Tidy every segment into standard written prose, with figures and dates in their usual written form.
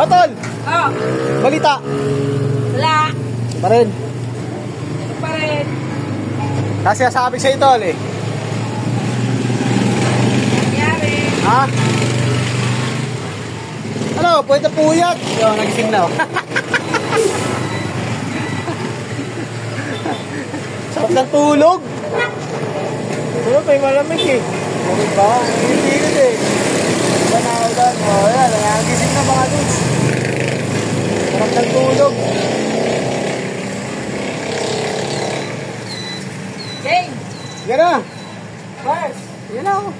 O, tol! Oh, Balita! wala. Pa rin. Ito pa rin. Kasi sabi sa'yo, tol, eh. Nangyari. Ha? Ano, pwede puyat. Yo, nagising na, oh. Sarap ng tulog. Pero may malamig eh. Bakit ba? Hindi eh. Diba na ako doon? O, yan. Nagising na mga dudes. Sarap ng tulog. Jane. Yan na. First. Yan na, oh.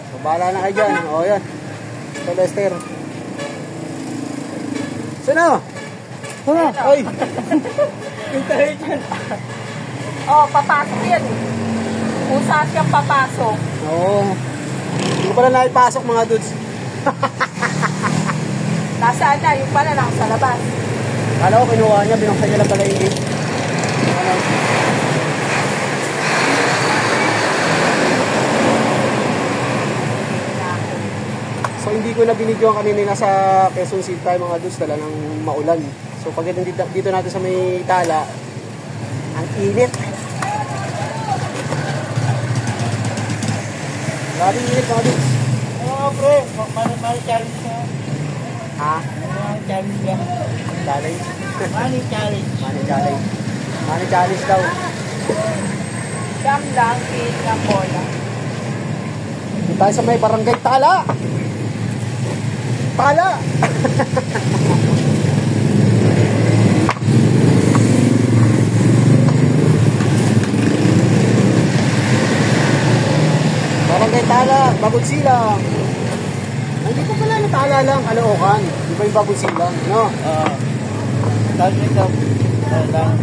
So, bahala na kayo dyan. O, yan. Ito, Lester. Sino? Sino? Oy. Hintahin dyan. Oh, papasok yan eh. Kung saan siyang papasok. Oo. Hindi ko pala naipasok mga dudes. Nasaan na? Yung pala nasa labas. Kala ko kinuha niya, binuksan niya lang pala yung gate. Ano? So hindi ko na binidyoan kanina nasa Quezon City tayo mga dudes, dala ng maulan. So pag dito natin sa may tala, ang init. Grabe init mga dudes. Oo, pre. Money challenge na. Ha? Money challenge na. Challenge? Money challenge. Money challenge. Money challenge daw. Siyam lang, ng bola. Dito tayo sa may barangay Tala. Tala! Barangay Tala, Bagong Silang. Nandito pala na Tala lang, Caloocan. Di ba yung Bagong Silang? No? Sabi nito. Lang.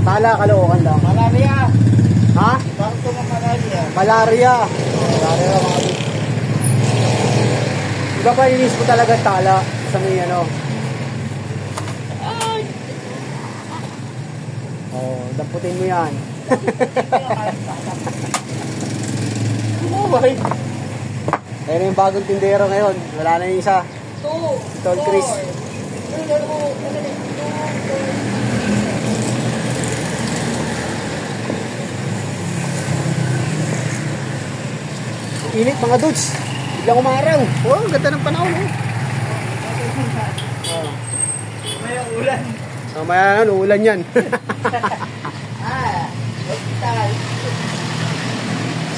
Tala, Caloocan lang. Malaria. Ha? Bakit ito mga malaria? Malaria. Malaria mga dude. Di ba pa inis mo talaga Tala sa may ano? Oh, damputin mo yan. Oh my. Ayun yung bagong tindero ngayon. Wala na yung isa. Si Tol Chris. Init mga dudes. Biglang umaraw. Oh, ganda ng panahon. Oh. May ulan. So, may ulan yan. Hospital.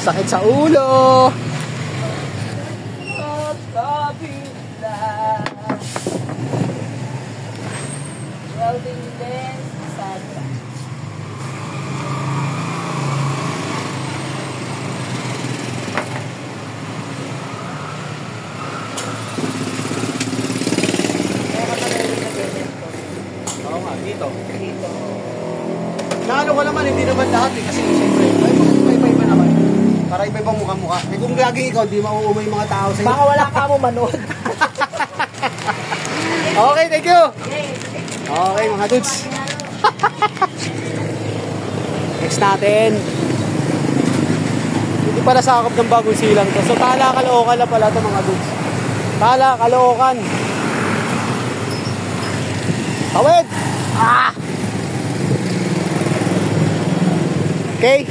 Sakit sa ulo. Welding lens, sada. Oo nga, dito. Naano ko naman, hindi naman lahat eh. Kasi siyempre, iba-iba naman. Para iba-iba mukha-mukha. Eh kung lagi ikaw, di mauumay yung mga tao sa'yo. Baka wala ka mo manood. Okay, thank you. Okay, mga dudes. Next natin. Hindi pala sakop ng Bagong Silang to. So, Tala, Caloocan na pala to mga dudes. Tala, Caloocan. Tawid! Ah! Okay.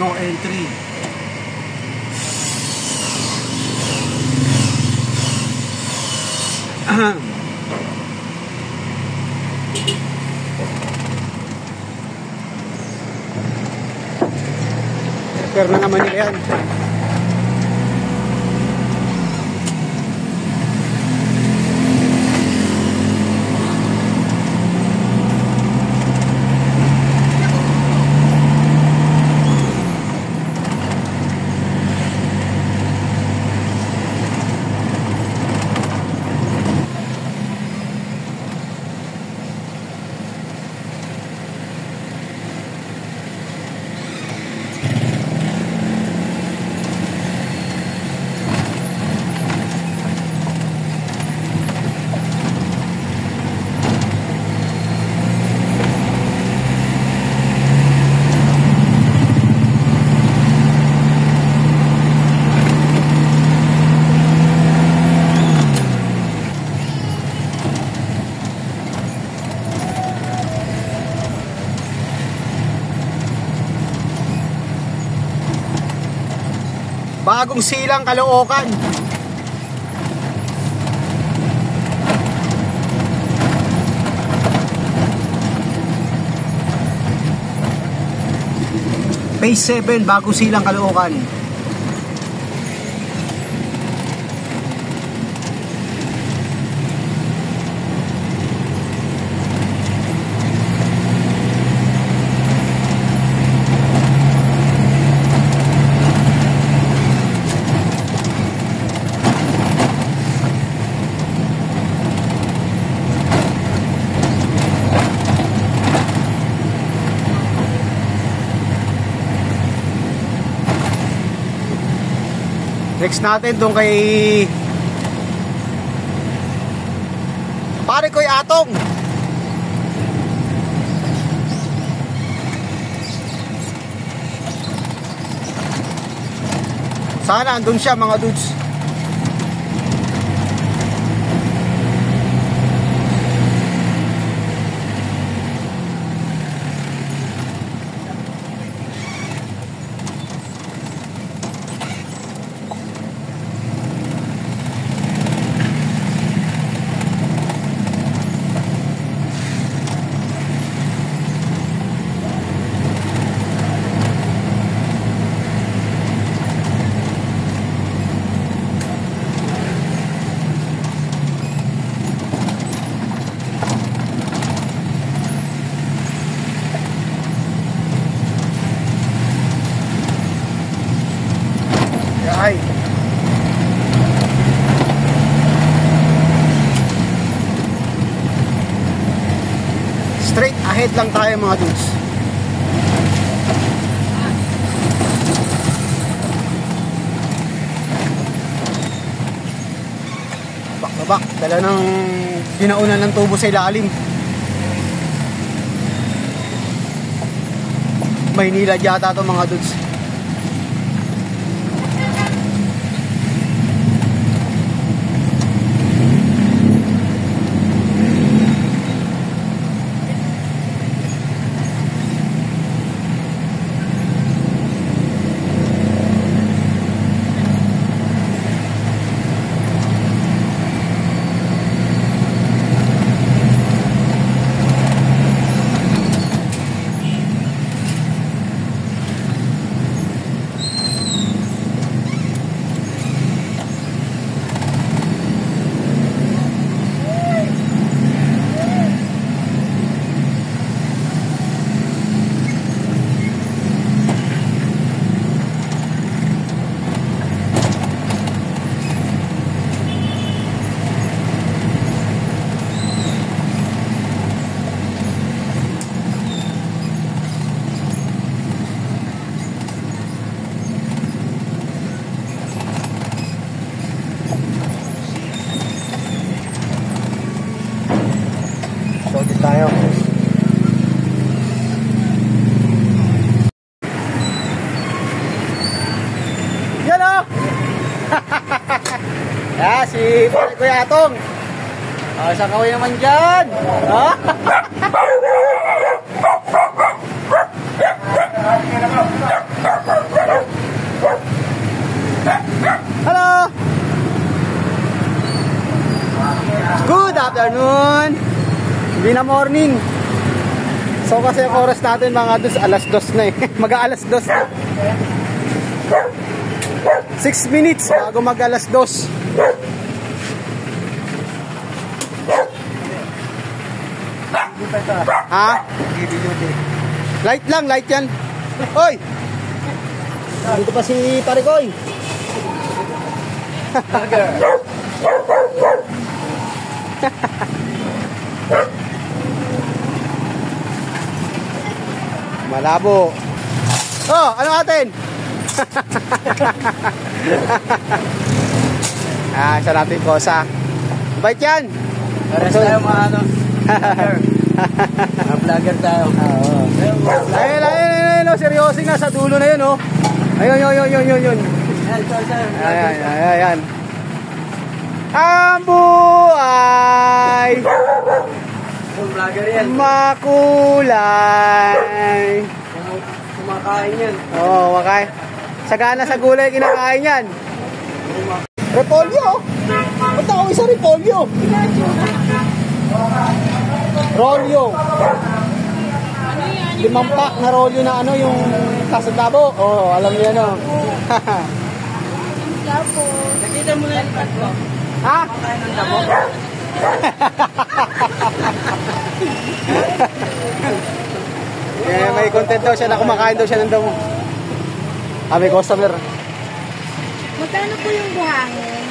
No entry. Repair na naman nila yan. Bagong Silang, Caloocan. Phase 7, Bagong Silang, Caloocan. Next natin doon kay pare ko'y Atong. Sana andun siya mga dudes. Ay. Straight ahead lang tayo mga dudes. Back na back. Dala ng dinaunan ng tubo sa ilalim. Maynila yata to mga dudes. Tayo. Yan o! Ah, si Kuya Atong. Isang kaway naman dyan. Oh? Hello! Good afternoon! Hindi na morning. So kasi ang oras natin mga dus, alas 2 na eh. Mag-aalas 2 na. 6 minutes bago mag-alas 2. Ha? Light lang, light yan. Hoy! Dito pa si Parikoy. Malabo. Oh, ano atin? Isa natin kosa. Bait yan. Pares tayo mga ano. Mga vlogger tayo. Ayun, seryoso nga sa dulo na yun, oh. Ayun. Ayan. Ang buhay Vlogger yan. makulay. Kumakain yan. Oo, makay. Sagana sa gulay kinakain yan. Repolyo. Ba't ako isa repolyo? Rolyo. 5 pack na rolyo na ano yung kasatabo. Oh, alam niyo ano. Nakita mo na yung tatlo. Ha? Kakain ng damo. May content daw siya na kumakain daw siya ng damo. May customer. Magkano po yung buhangin?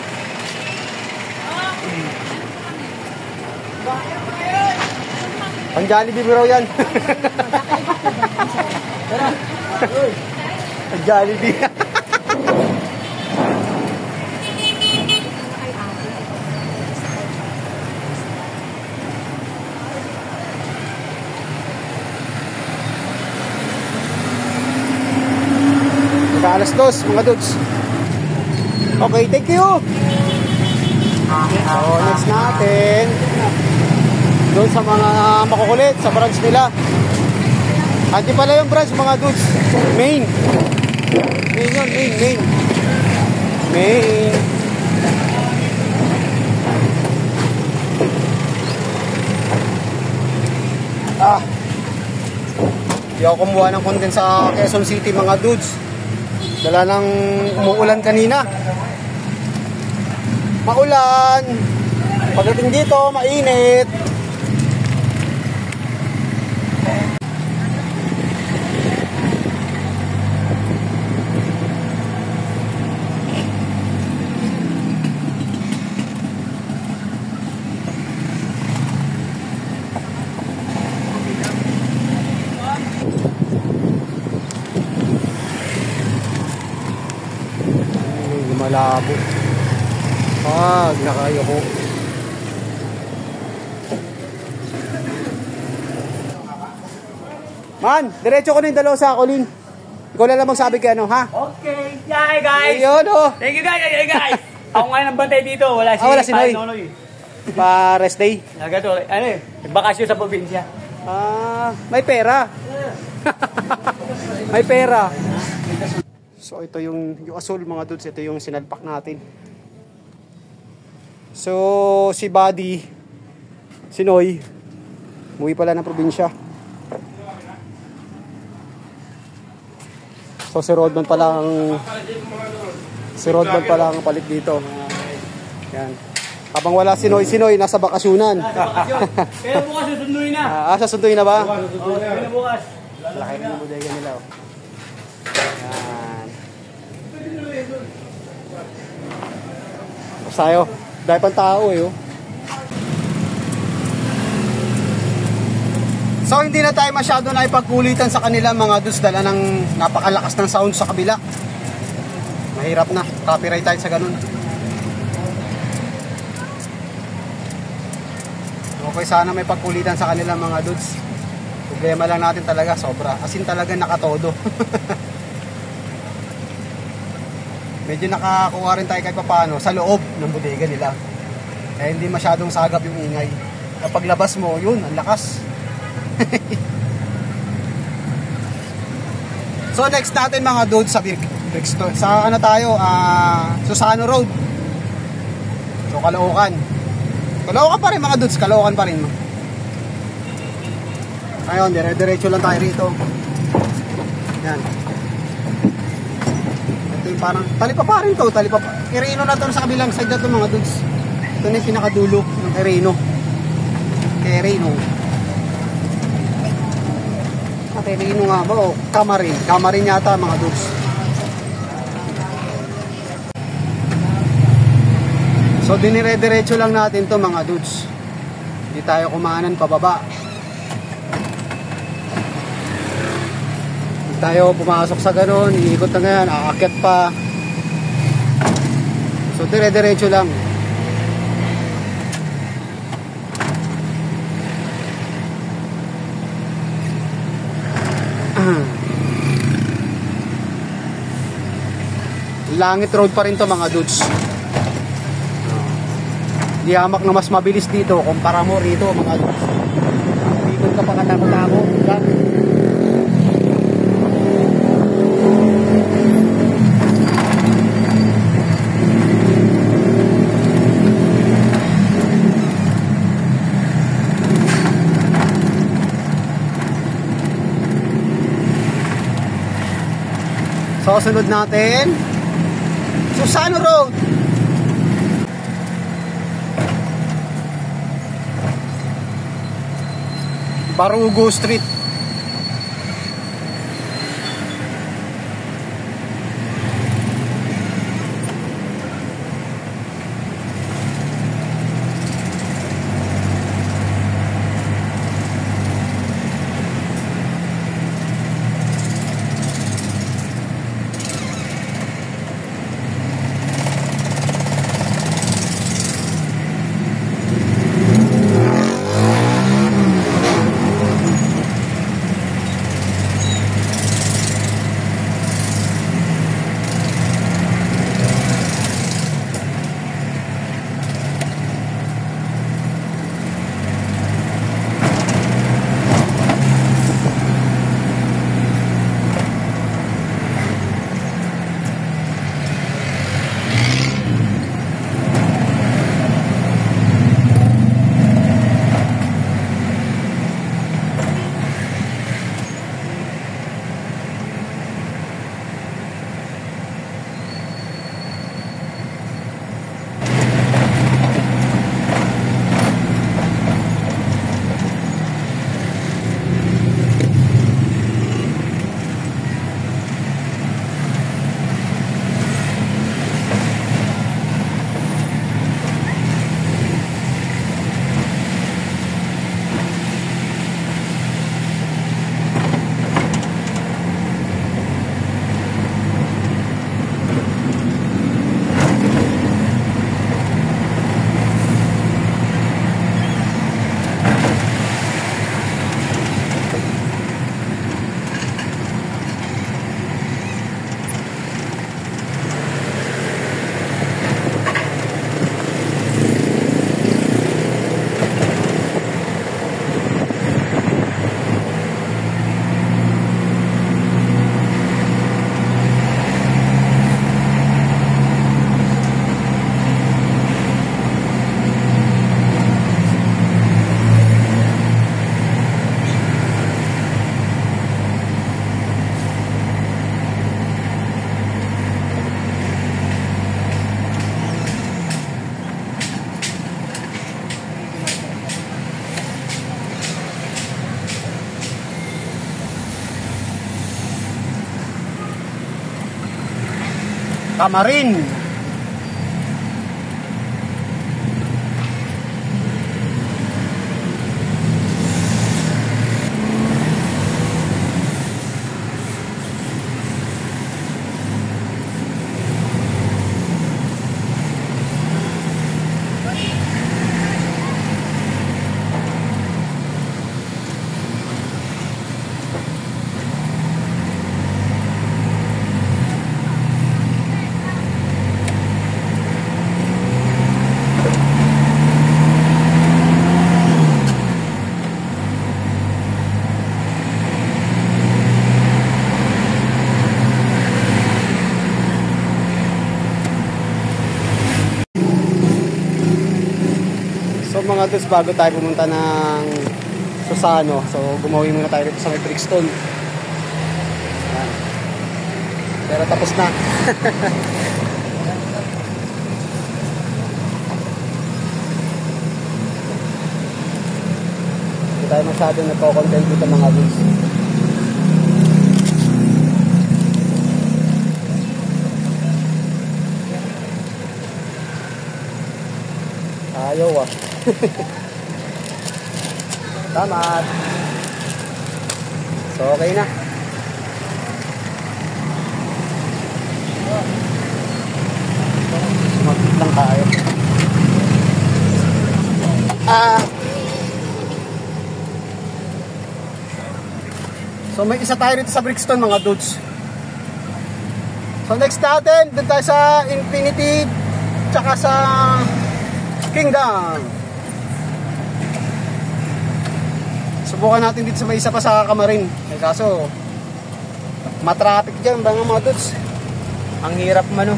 Pang Jollibee bro yan. Pang Jollibee. Alas 2 mga dudes. Okay, thank you. So next natin doon sa mga makukulit sa branch nila. Hindi pala yung branch mga dudes. Main yun, main. Di ako kumuha ng content sa Quezon City mga dudes. Dala ng umuulan kanina. Maulan. Pagdating dito, mainit. Malabo. Nakayo ko. Man, diretso ko na yung dalawa sa Colin. Ikaw na lang magsabi kay ano, ha? Okay. Yeah, guys. Ayun, oh. Thank you guys. Ako ngayon ang bantay dito. Wala si Noy. Nonoy. Pa rest day. Nagato. Ano eh? Bakasyon sa probinsya. May pera. May pera. So ito yung asul mga dudes, ito yung sinalpak natin. So si Buddy, si Noy, umuwi pala ng probinsya. So si Rodman pala ang palit dito. Yan. Habang wala si Noy nasa bakasyunan. Kaya bukas susunduin na. Sasunduin na ba? Kaya bukas. Laki ng bodega nila. Oh. Yan. Sayo, dahil pang tao eh. Oh. So hindi na tayo masyado na ipagkulitan sa kanila mga dus, dala ng napakalakas ng sound sa kabila. Mahirap na, copyright tayo sa ganun. Okay, sana may pagkulitan sa kanila mga dudes. Problema lang natin talaga, sobra. As in talaga nakatodo. Medyo nakakuha rin tayo kahit paano sa loob ng bodega nila. Eh hindi masyadong sagap yung ingay. Kapag labas mo, yun, ang lakas. So next natin mga dudes sa Brixton. Sa ano tayo, Susano Road. So Caloocan. Caloocan pa rin mga dudes, Caloocan pa rin. Ayun, dire-diretso lang tayo rito. Yan. Ito yung parang, talipapa rin to, talipapa. Quirino na to sa kabilang side na to mga dudes. Ito na yung pinakadulo ng Quirino. Quirino. Quirino nga ba? O, Camarin. Camarin yata mga dudes. So dinire-diretso lang natin to mga dudes. Hindi tayo kumanan pababa. Hindi tayo pumasok sa ganun, iikot na ngayon, aakyat pa. So dire-diretso lang. Langit road pa rin to mga dudes. Di hamak na mas mabilis dito kumpara mo rito mga dudes. Ikot ka pa katakot-takot. kasunod natin, Susano Road. Barugo Street. Camarin. So mga dos, bago tayo pumunta ng Susano, so gumawi muna tayo dito sa may Brixton. Ayan. Pero tapos na. Hindi tayo masyado nagko-content dito mga dos. Ayaw ah. Tamat. So okay na. Sumakit lang tayo. So may isa tayo rito sa Brixton mga dudes. So next natin, dun tayo sa Infinity tsaka sa Kingdom. Subukan natin dito sa may isa pa sa Camarin. Eh, kaso matraffic dyan mga dudes. Ang hirap mano.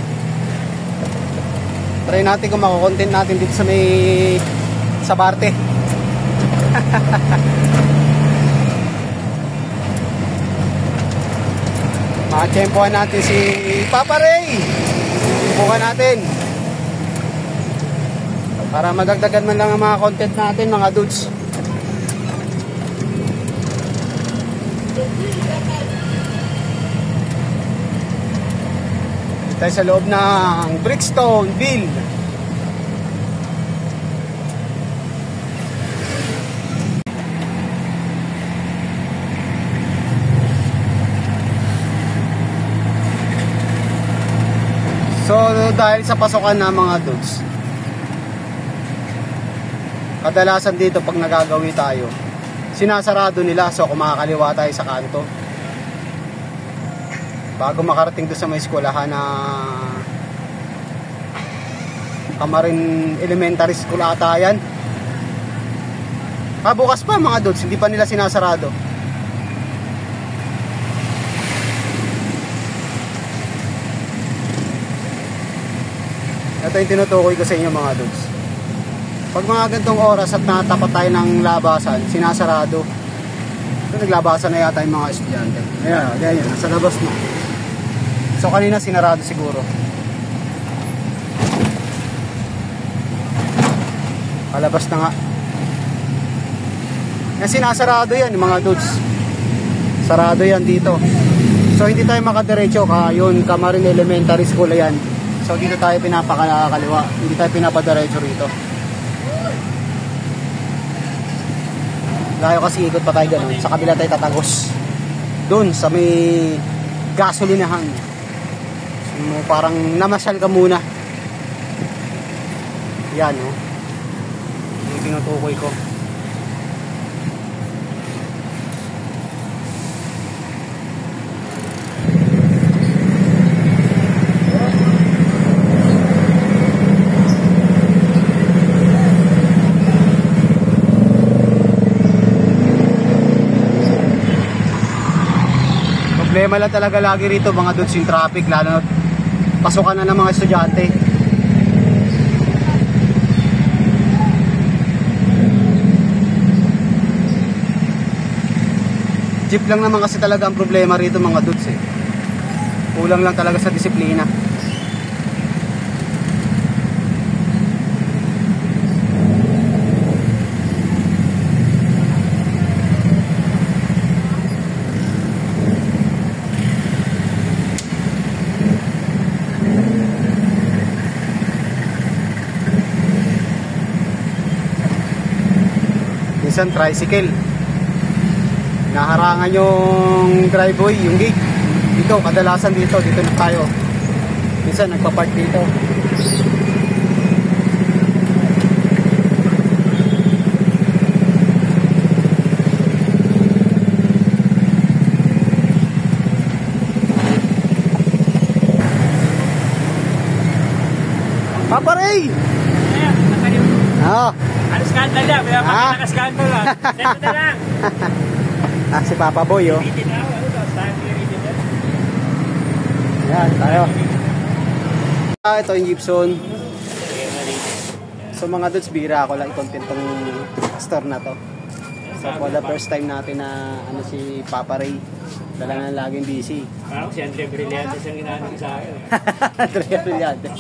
Try natin kung makakontent natin dito sa may Sabarte. Makatsempohan natin si Papa Ray. Bukan natin. Para madagdagan man lang ang mga content natin mga dudes. Dito tayo sa loob ng Brixtonville. So dahil sa pasokan na mga dudes, kadalasan dito pag nagagawi tayo, sinasarado nila. So kung makakaliwa tayo sa kanto bago makarating doon sa may eskwelahan na Camarin Elementary School ata yan. Bukas pa mga dudes, hindi pa nila sinasarado. Ito yung tinutukoy ko sa inyo mga dudes. Pag mga gantong oras at natapat tayo ng labasan, sinasarado. So naglabasan na yata yung mga estudyante. Ayan, nasa labas na. So kanina sinarado siguro. Palabas na nga. Yan sinasarado yan mga dudes. Sarado yan dito. So hindi tayo makadiretso yun, Camarin Elementary School yan. So dito tayo pinapakaliwa, hindi tayo pinapadiretso rito. Layo kasi ikot pa tayo ganun. Sa kabila tayo tatagos. Doon sa may gasolinahan. So, parang namasyal ka muna. Yan oh. Yung tinutukoy ko. Problema lang talaga lagi rito mga dudes yung traffic, lalo na pasukan na ng mga estudyante. Jeep lang naman kasi talaga ang problema rito mga dudes eh. Kulang lang talaga sa disiplina. Minsan tricycle, naharangan yung driveway, yung gate. Dito, kadalasan dito na tayo. Minsan nagpa-park dito. Papa Ray! Ano skandal yan? Kaya naka-skandal lang. Sento na lang. Si Papa Boy oh. Yan, tayo. Ito yung Gibson. So mga dudes, bira ako lang i-content tong store na to. So for the first time natin na si Papa Ray. Dala na laging busy. Parang si Andre Brillantes ang ginanong sa akin. Andre Brillantes.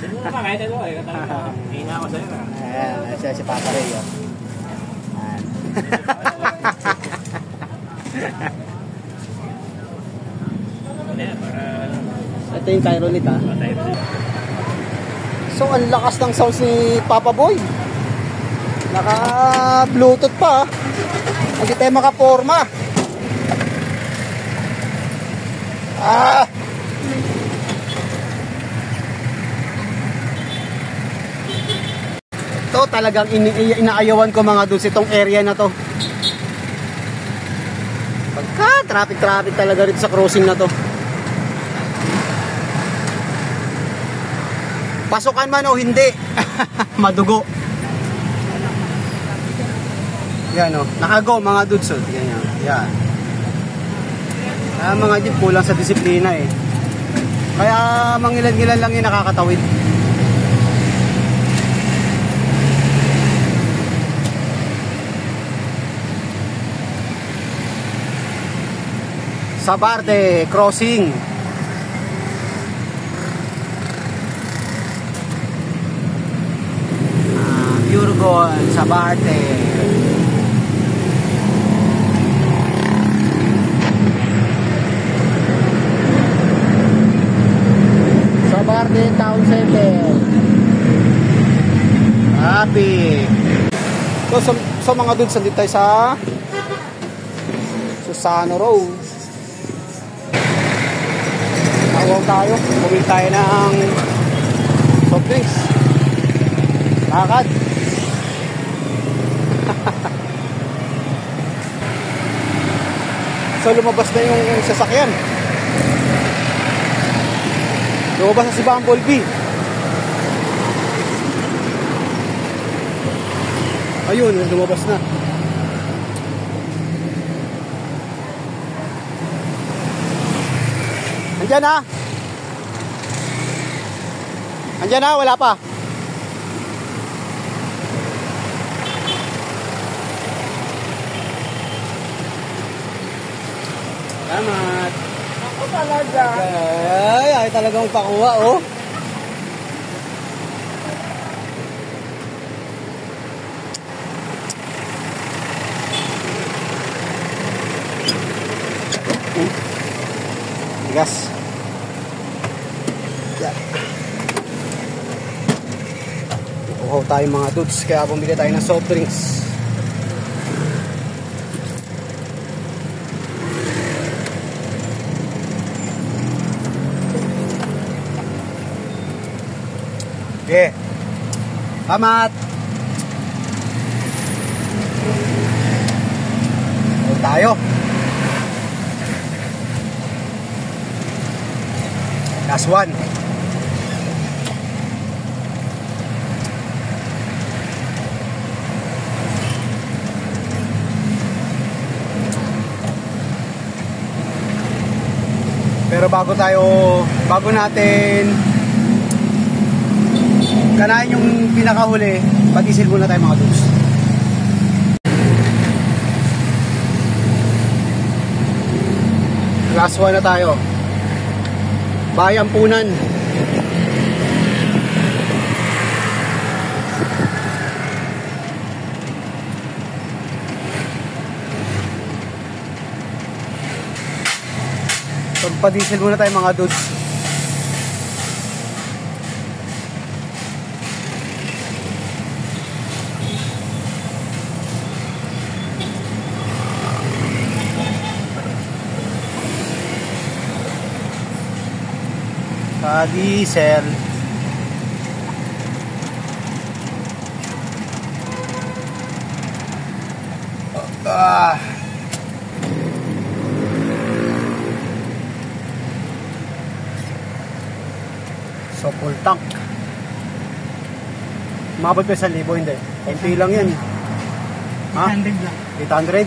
Siguro pa kahit ano eh. Hindi na ako sa'yo. Ayan, siya si Papa Ray oh. Ito yung Tyrolit ah. So ang lakas ng sounds ni Papa Boy. Naka Bluetooth pa. Hindi tayo makaporma. Ito talagang inaayawan ko mga dudes itong area na to. Pagka traffic talaga rito sa crossing na to. Pasukan man o hindi, madugo. Yan o, nakago mga dudes o. Yan. Mga jeep kulang sa disiplina eh. Kaya mangilan-ngilan lang yung nakakatawid. Sabarte Crossing. Purgon, Sabarte. Sabarte Town Center. Happy. So mga dudes, nandito tayo sa Susano Road. Tawag tayo. Bumili tayo ng soft drinks. Lakad. So lumabas na yung sasakyan. Lumabas na si Bumblebee. Ayun, lumabas na. Andyan na. Andyan na, wala pa. Salamat. Ako talaga. Ay talagang pakuha, oh. Gas. Yeah. Uhaw tayo mga dudes, kaya bumili tayo ng soft drinks. Okay. Salamat. Uhaw tayo. Last one. Pero bago natin kanain yung pinakahuli, patisil muna tayo mga dudes. Last one na tayo. Bayampunan. Pagpa-diesel muna tayo mga dudes. Diesel. So full tank. Mabot pa 1,000, hindi. Konti lang yan. Ha? 800 lang. 800?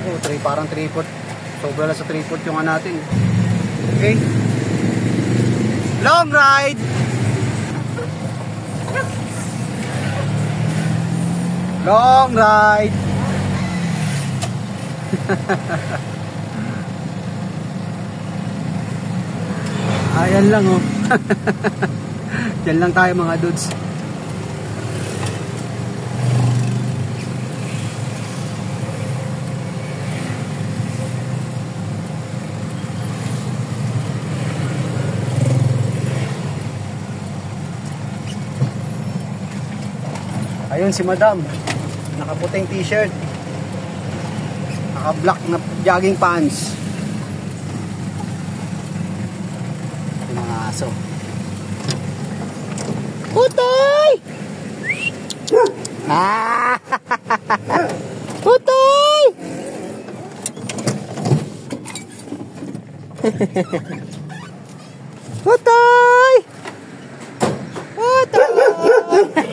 Oh, parang 3-foot. Sobra lang sa 3-foot yung natin. Okay. Long ride. Long ride. Ayan lang, oh. Diyan lang tayo mga dudes. Ayun si Madam, nakaputing t-shirt, naka-black na jogging pants. Yung mga aso. Putoy! Ah! Putoy! Putoy! Putoy!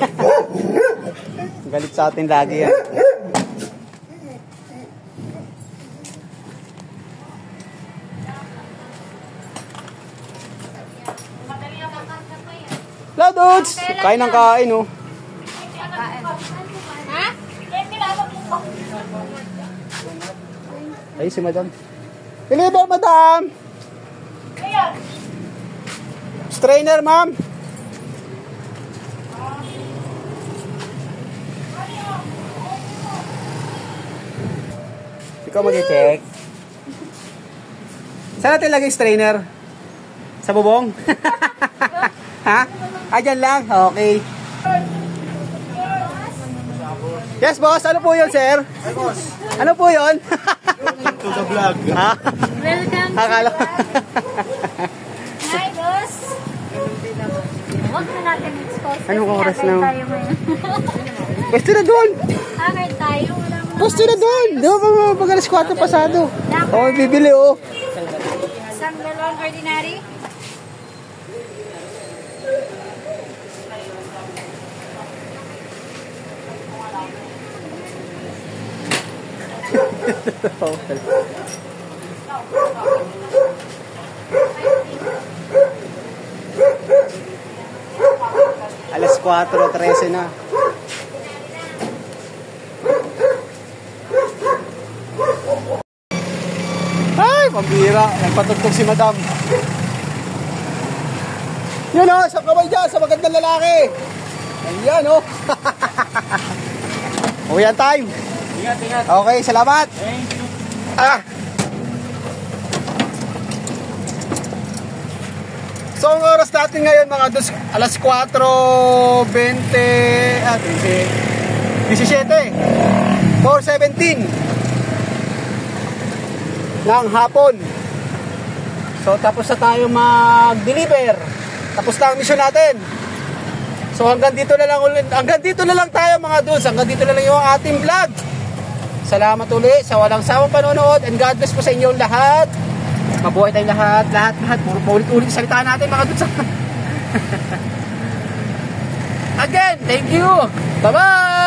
Galit sa atin lagi yan. Hello dudes! Kain ng kain, oh. Ha? Ay, si madam. Deliver, madam! Ayan. Strainer, ma'am. Ikaw mag-check. Saan natin lagay strainer? Sa bubong? Ha? Ah, dyan lang? Okay. Yes, boss. Ano po yun, sir? Ay, boss. Ano po yun? To the vlog. Ha? Welcome to Akala. Hi, boss. Huwag na natin expose. Anong kasi oras agad na? tayo ngayon. Pwesto na doon. Agad tayo. Wala mo Pwesto na doon. Di ba pag alas 4 pasado? Oo, bibili oh. isang dalawang ordinary. Alas 4:13 na. Ay, pambira. Nagpatugtog si madam. Yun o, sa kamay dyan, sa magandang lalaki. Ayan o. Uwian time. Ingat, ingat. Okay, salamat. Thank you. Ah. So, ang oras natin ngayon mga alas 4:20 at 17. 4:17 ng hapon. So, tapos na tayo mag-deliver. Tapos na ang mission natin. So, hanggang dito na lang tayo mga dudes. Hanggang dito na lang yung ating vlog. Salamat ulit sa walang sawang panonood and God bless po sa inyong lahat. Mabuhay tayong lahat. Puro paulit-ulit salita natin mga dudes. Again, thank you. Bye-bye!